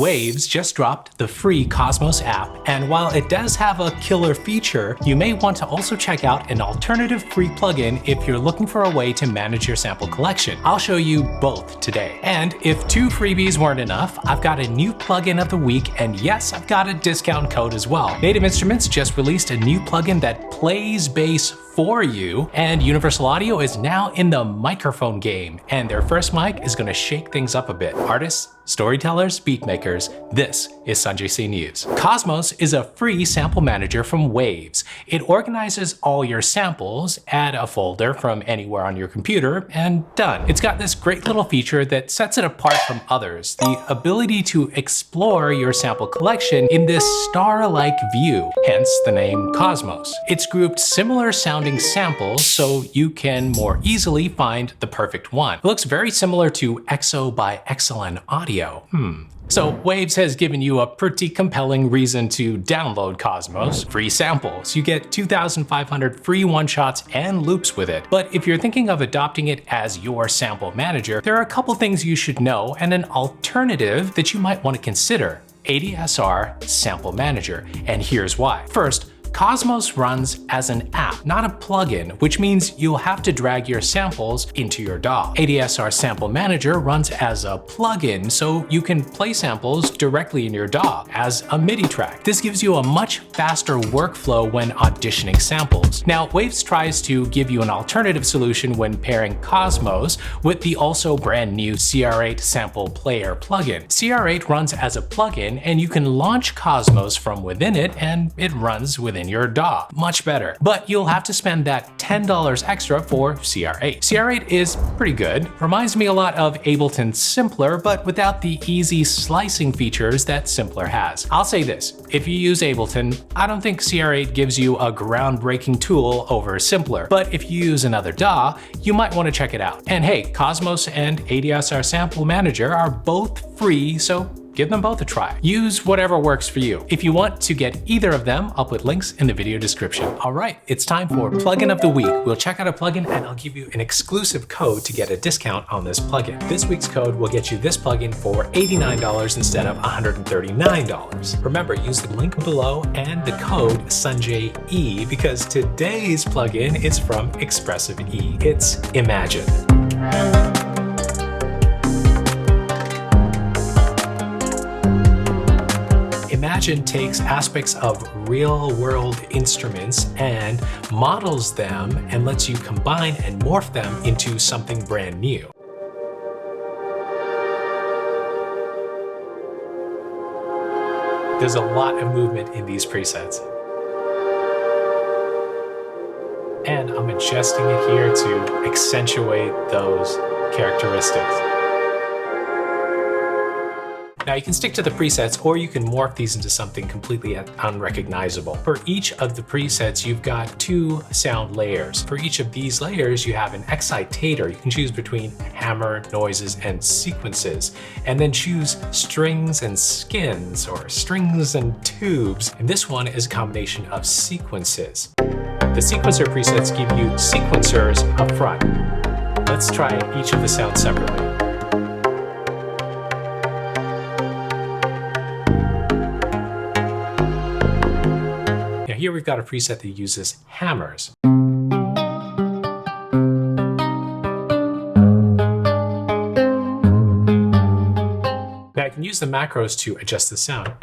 Waves just dropped the free Cosmos app, and while it does have a killer feature, you may want to also check out an alternative free plugin if you're looking for a way to manage your sample collection. I'll show you both today. And if 2 freebies weren't enough, I've got a new plugin of the week, and yes, I've got a discount code as well. Native Instruments just released a new plugin that plays bass for you, and Universal Audio is now in the microphone game, and their first mic is going to shake things up a bit. Artists, storytellers, beatmakers, this is SanjayC News. Cosmos is a free sample manager from Waves. It organizes all your samples, add a folder from anywhere on your computer, and done. It's got this great little feature that sets it apart from others, the ability to explore your sample collection in this star-like view, hence the name Cosmos. It's grouped similar sounding samples so you can more easily find the perfect one. It looks very similar to EXO by Excellent Audio. So Waves has given you a pretty compelling reason to download Cosmos. Free samples. You get 2,500 free one-shots and loops with it. But if you're thinking of adopting it as your sample manager, there are a couple things you should know and an alternative that you might want to consider. ADSR Sample Manager, and here's why. First, Cosmos runs as an app, not a plugin, which means you'll have to drag your samples into your DAW. ADSR Sample Manager runs as a plugin, so you can play samples directly in your DAW as a MIDI track. This gives you a much faster workflow when auditioning samples. Now, Waves tries to give you an alternative solution when pairing Cosmos with the also brand new CR8 Sample Player plugin. CR8 runs as a plugin, and you can launch Cosmos from within it, and it runs within your DAW. Much better. But you'll have to spend that $10 extra for CR8. CR8 is pretty good. Reminds me a lot of Ableton's Simpler, but without the easy slicing features that Simpler has. I'll say this, if you use Ableton, I don't think CR8 gives you a groundbreaking tool over Simpler, but if you use another DAW, you might want to check it out. And hey, Cosmos and ADSR Sample Manager are both free, so give them both a try. Use whatever works for you. If you want to get either of them, I'll put links in the video description. All right, it's time for Plugin of the Week. We'll check out a plugin and I'll give you an exclusive code to get a discount on this plugin. This week's code will get you this plugin for $89 instead of $139. Remember, use the link below and the code SanjayE because today's plugin is from Expressive E. It's Imagine. Imagine takes aspects of real-world instruments and models them and lets you combine and morph them into something brand new. There's a lot of movement in these presets. And I'm adjusting it here to accentuate those characteristics. Now you can stick to the presets or you can morph these into something completely unrecognizable. For each of the presets, you've got 2 sound layers. For each of these layers, you have an excitator. You can choose between hammer, noises, and sequences, and then choose strings and skins or strings and tubes. And this one is a combination of sequences. The sequencer presets give you sequencers up front. Let's try each of the sounds separately. Here we've got a preset that uses hammers. Now I can use the macros to adjust the sound.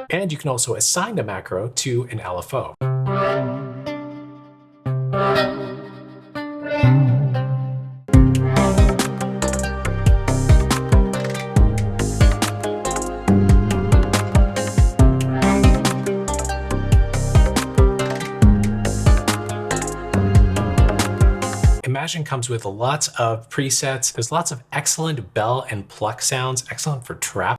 And you can also assign the macro to an LFO. Imagine comes with lots of presets. There's lots of excellent bell and pluck sounds, excellent for trap.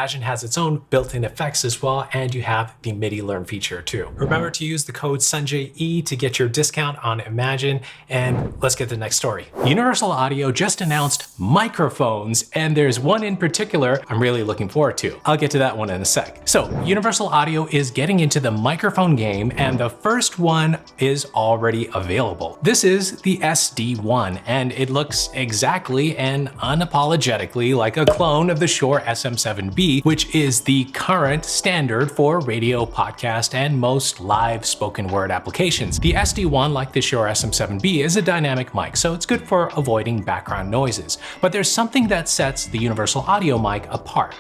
Imagine has its own built-in effects as well, and you have the MIDI learn feature too. Remember to use the code SanjayE to get your discount on Imagine, and let's get to the next story. Universal Audio just announced microphones, and there's one in particular I'm really looking forward to. I'll get to that one in a sec. So Universal Audio is getting into the microphone game, and the first one is already available. This is the SD1, and it looks exactly and unapologetically like a clone of the Shure SM7B, which is the current standard for radio, podcast, and most live spoken word applications. The SD1, like the Shure SM7B, is a dynamic mic, so it's good for avoiding background noises. But there's something that sets the Universal Audio mic apart: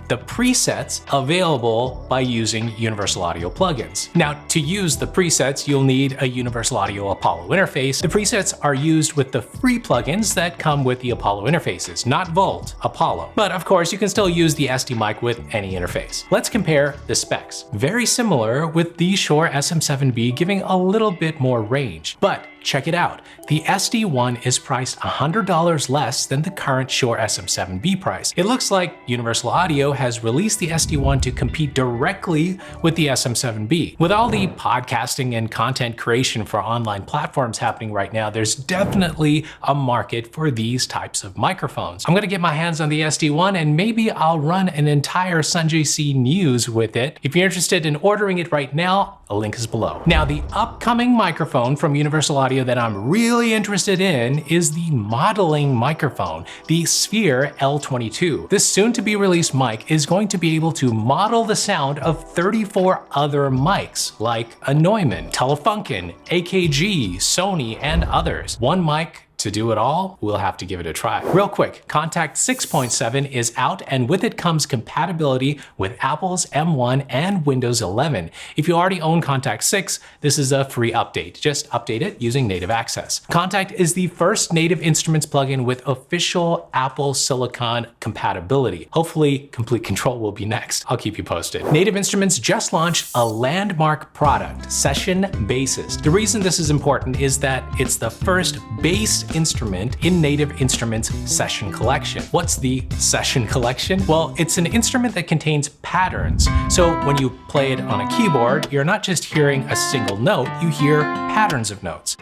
the presets available by using Universal Audio plugins. Now, to use the presets, you'll need a Universal Audio Apollo interface. The presets are used with the free plugins that come with the Apollo interfaces, not Volt, Apollo. But of course, you can still use the SD mic with any interface. Let's compare the specs. Very similar, with the Shure SM7B giving a little bit more range. But check it out. The SD1 is priced $100 less than the current Shure SM7B price. It looks like Universal Audio has released the SD1 to compete directly with the SM7B. With all the podcasting and content creation for online platforms happening right now, there's definitely a market for these types of microphones. I'm gonna get my hands on the SD1, and maybe I'll run an entire SanjayC news with it. If you're interested in ordering it right now, a link is below. Now, the upcoming microphone from Universal Audio that I'm really interested in is the modeling microphone, the Sphere L22. This soon-to-be released mic is going to be able to model the sound of 34 other mics, like a Neumann, Telefunken, AKG, Sony, and others. One mic to do it all? We'll have to give it a try. Real quick, Contact 6.7 is out, and with it comes compatibility with Apple's M1 and Windows 11. If you already own Contact 6, this is a free update. Just update it using native access. Contact is the first native instruments plugin with official Apple Silicon compatibility. Hopefully, Complete Control will be next. I'll keep you posted. Native Instruments just launched a landmark product, Session Bassist. The reason this is important is that it's the first bass instrument in Native Instruments Session Collection. What's the Session Collection? Well, it's an instrument that contains patterns. So when you play it on a keyboard, you're not just hearing a single note, you hear patterns of notes.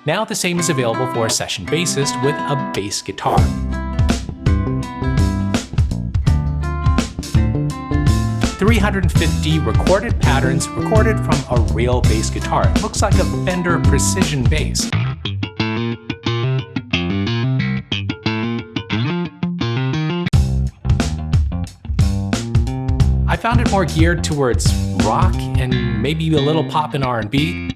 Now the same is available for a Session Bassist with a bass guitar. $350 recorded patterns recorded from a real bass guitar. It looks like a Fender Precision bass. I found it more geared towards rock and maybe a little pop and R&B.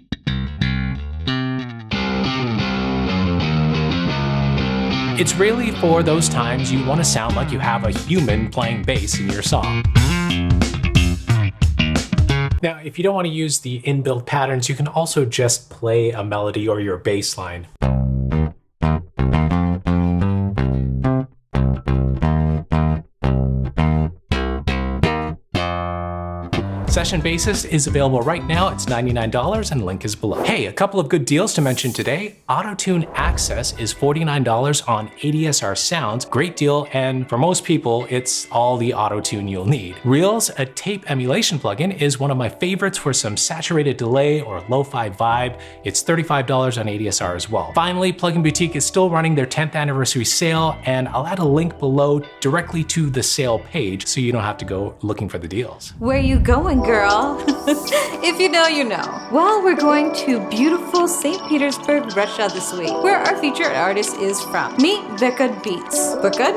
It's really for those times you want to sound like you have a human playing bass in your song. Now, if you don't want to use the inbuilt patterns, you can also just play a melody or your bass line. Session Bassist is available right now. It's $99 and link is below. Hey, a couple of good deals to mention today. Auto-Tune Access is $49 on ADSR Sounds. Great deal, and for most people, it's all the auto-tune you'll need. Reels, a tape emulation plugin, is one of my favorites for some saturated delay or lo-fi vibe. It's $35 on ADSR as well. Finally, Plugin Boutique is still running their 10th anniversary sale, and I'll add a link below directly to the sale page so you don't have to go looking for the deals. Where you going, girl? If you know, you know. Well, we're going to beautiful St. Petersburg, Russia this week, where our featured artist is from. Meet Vikod Beats. Vikod?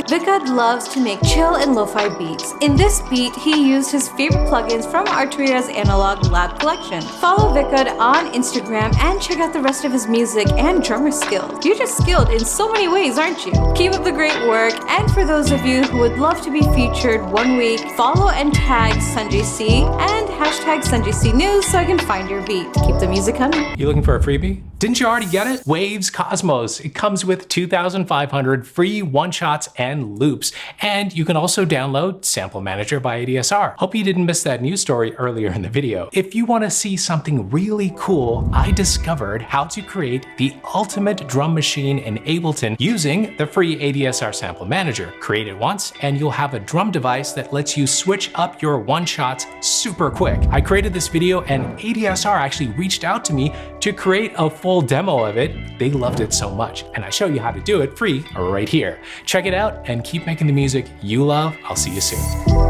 Vikod loves to make chill and lo-fi beats. In this beat, he used his favorite plugins from Arturia's Analog Lab collection. Follow Vikod on Instagram and check out the rest of his music and drummer skills. You're just skilled in so many ways, aren't you? Keep up the great work, and for those of you who would love to be featured one week, follow and tag SanjayC and hashtag SanjayC news so I can find your beat. Keep the music coming. You looking for a freebie? Didn't you already get it? Waves Cosmos. It comes with 2,500 free one-shots and loops. And you can also download Sample Manager by ADSR. Hope you didn't miss that news story earlier in the video. If you want to see something really cool, I discovered how to create the ultimate drum machine in Ableton using the free ADSR Sample Manager. Create it once and you'll have a drum device that lets you switch up your one-shots super quick. I created this video and ADSR actually reached out to me to create a full demo of it. They loved it so much, and I show you how to do it free right here. Check it out and keep making the music you love. I'll see you soon.